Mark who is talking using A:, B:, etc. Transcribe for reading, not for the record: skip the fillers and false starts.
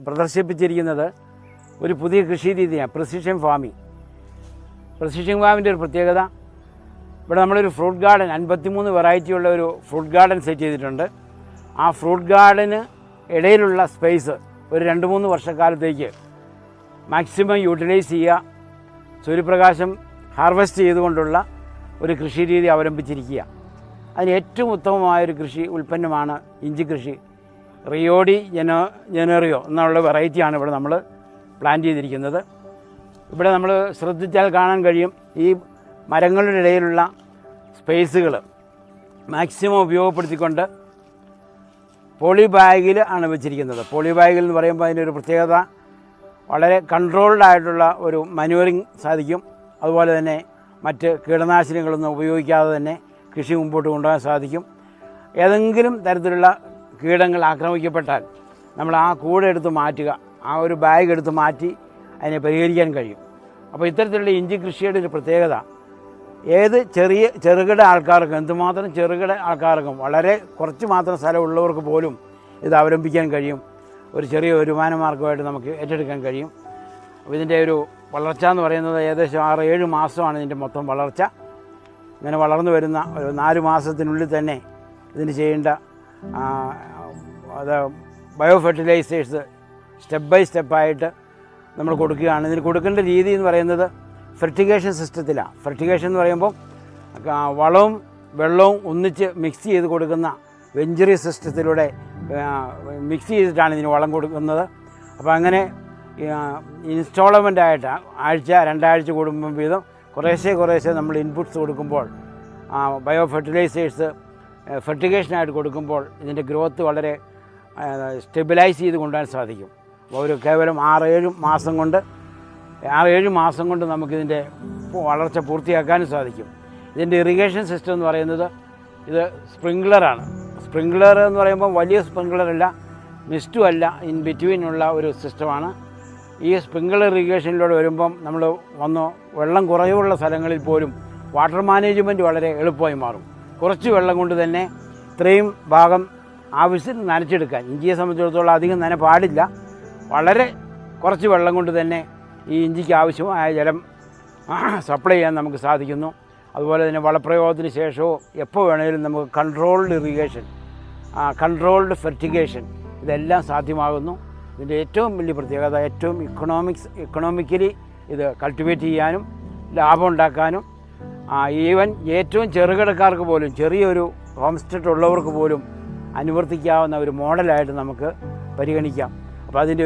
A: പ്രദർശിപ്പിച്ചിരിക്കുന്നത് ഒരു പുതിയ കൃഷി രീതിയാണ് പ്രിസിഷൻ ഫാമിംഗ്. പ്രിസിഷൻ ഫാമിൻ്റെ ഒരു പ്രത്യേകത, ഇവിടെ നമ്മളൊരു ഫ്രൂട്ട് ഗാർഡൻ 53 വെറൈറ്റിയുള്ള ഒരു ഫ്രൂട്ട് ഗാർഡൻ സെറ്റ് ചെയ്തിട്ടുണ്ട്. ആ ഫ്രൂട്ട് ഗാർഡന് ഇടയിലുള്ള സ്പേസ് ഒരു 2-3 വർഷക്കാലത്തേക്ക് മാക്സിമം യൂട്ടിലൈസ് ചെയ്യുക, സൂര്യപ്രകാശം ഹാർവെസ്റ്റ് ചെയ്തുകൊണ്ടുള്ള ഒരു കൃഷി രീതി അവലംബിച്ചിരിക്കുക. അതിന് ഏറ്റവും ഉത്തമമായൊരു കൃഷി ഉൽപ്പന്നമാണ് ഇഞ്ചി കൃഷി. റിയോഡി ജനറിയോ എന്നുള്ള വെറൈറ്റിയാണ് ഇവിടെ നമ്മൾ പ്ലാൻ ചെയ്തിരിക്കുന്നത്. ഇവിടെ നമ്മൾ ശ്രദ്ധിച്ചാൽ കാണാൻ കഴിയും, ഈ മരങ്ങളുടെ ഇടയിലുള്ള സ്പേസുകൾ മാക്സിമം ഉപയോഗപ്പെടുത്തിക്കൊണ്ട് പോളി ബാഗിൽ ആണ് വെച്ചിരിക്കുന്നത്. പോളി ബാഗിൽ എന്ന് പറയുമ്പോൾ അതിൻ്റെ ഒരു പ്രത്യേകത, വളരെ കൺട്രോൾഡ് ആയിട്ടുള്ള ഒരു മാനുവറിങ് സാധിക്കും. അതുപോലെ തന്നെ മറ്റ് കീടനാശിനികളൊന്നും ഉപയോഗിക്കാതെ തന്നെ കൃഷി മുമ്പോട്ട് കൊണ്ടുപോകാൻ സാധിക്കും. ഏതെങ്കിലും തരത്തിലുള്ള കീടങ്ങൾ ആക്രമിക്കപ്പെട്ടാൽ നമ്മൾ ആ കൂടെ എടുത്ത് മാറ്റുക, ആ ഒരു ബാഗ് എടുത്ത് മാറ്റി അതിനെ പരിഹരിക്കാൻ കഴിയും. അപ്പോൾ ഇത്തരത്തിലുള്ള ഇഞ്ചി കൃഷിയുടെ ഒരു പ്രത്യേകത, ഏത് ചെറുകിട ആൾക്കാർക്കും, എന്തുമാത്രം ചെറുകിട ആൾക്കാർക്കും, വളരെ കുറച്ച് മാത്രം സ്ഥലമുള്ളവർക്ക് പോലും ഇത് അവലംബിക്കാൻ കഴിയും. ഒരു ചെറിയ വരുമാന മാർഗമായിട്ട് നമുക്ക് ഏറ്റെടുക്കാൻ കഴിയും. അപ്പോൾ ഇതിൻ്റെ ഒരു വളർച്ച എന്ന് പറയുന്നത് ഏകദേശം 6-7 മാസമാണ് ഇതിൻ്റെ മൊത്തം വളർച്ച. ഇങ്ങനെ വളർന്നു വരുന്ന ഒരു 4 മാസത്തിനുള്ളിൽ തന്നെ ഇതിന് ചെയ്യേണ്ട ബയോ ഫെർട്ടിലൈസേഴ്സ് സ്റ്റെപ്പ് ബൈ സ്റ്റെപ്പായിട്ട് നമ്മൾ കൊടുക്കുകയാണ്. ഇതിന് കൊടുക്കേണ്ട രീതി എന്ന് പറയുന്നത് ഫെർട്ടിഗേഷൻ സിസ്റ്റത്തിലാണ്. ഫെർട്ടിഗേഷൻ എന്ന് പറയുമ്പോൾ വളവും വെള്ളവും ഒന്നിച്ച് മിക്സ് ചെയ്ത് കൊടുക്കുന്ന വെഞ്ചറി സിസ്റ്റത്തിലൂടെ മിക്സ് ചെയ്തിട്ടാണ് ഇതിന് വളം കൊടുക്കുന്നത്. അപ്പോൾ അങ്ങനെ ഇൻസ്റ്റാൾമെൻ്റായിട്ട് ആഴ്ച 2 ആഴ്ച കൂടുമ്പം വീതം കുറേശ്ശെ നമ്മൾ ഇൻപുട്സ് കൊടുക്കുമ്പോൾ, ബയോ ഫെർട്ടിലൈസേഴ്സ് ഫെർട്ടിഗേഷനായിട്ട് കൊടുക്കുമ്പോൾ ഇതിൻ്റെ ഗ്രോത്ത് വളരെ സ്റ്റെബിലൈസ് ചെയ്ത് കൊണ്ടുവരാൻ സാധിക്കും. ഒരു കേവലം 6-7 മാസം കൊണ്ട് നമുക്കിതിൻ്റെ വളർച്ച പൂർത്തിയാക്കാനും സാധിക്കും. ഇതിൻ്റെ ഇറിഗേഷൻ സിസ്റ്റം എന്ന് പറയുന്നത് ഇത് സ്പ്രിങ്ക്ലറാണ്. സ്പ്രിങ്ക്ലർ എന്ന് പറയുമ്പോൾ വലിയ സ്പ്രിങ്ക്ലറല്ല, മിസ്റ്റും അല്ല, ഇൻ ബിറ്റ്വീനുള്ള ഒരു സിസ്റ്റമാണ്. ഈ സ്പ്രിങ്ക്ലർ ഇറിഗേഷനിലൂടെ വരുമ്പം നമ്മൾ വെള്ളം കുറവുള്ള സ്ഥലങ്ങളിൽ പോലും വാട്ടർ മാനേജ്മെൻറ്റ് വളരെ എളുപ്പമായി മാറും. കുറച്ച് വെള്ളം കൊണ്ട് തന്നെ ഇത്രയും ഭാഗം ആവശ്യത്തിന് നനച്ചെടുക്കാൻ, ഇഞ്ചിയെ സംബന്ധിച്ചിടത്തോളം അധികം നന പാടില്ല. വളരെ കുറച്ച് വെള്ളം കൊണ്ട് തന്നെ ഈ ഇഞ്ചിക്ക് ആവശ്യമായ ജലം സപ്ലൈ ചെയ്യാൻ നമുക്ക് സാധിക്കുന്നു. അതുപോലെ തന്നെ വളപ്രയോഗത്തിന് ശേഷമോ എപ്പോൾ വേണമെങ്കിലും നമുക്ക് കൺട്രോൾഡ് ഇറിഗേഷൻ, കൺട്രോൾഡ് ഫെർട്ടിഗേഷൻ ഇതെല്ലാം സാധ്യമാകുന്നു. ഇതിൻ്റെ ഏറ്റവും വലിയ പ്രത്യേകത, ഏറ്റവും ഇക്കണോമിക്കലി ഇത് കൾട്ടിവേറ്റ് ചെയ്യാനും ലാഭം ഉണ്ടാക്കാനും, ഈവൻ ഏറ്റവും ചെറുകിടക്കാർക്ക് പോലും, ചെറിയൊരു ഹോം സ്റ്റേ ഉള്ളവർക്ക് പോലും അനുവർത്തിക്കാവുന്ന ഒരു മോഡലായിട്ട് നമുക്ക് പരിഗണിക്കാം. അപ്പോൾ അതിൻ്റെ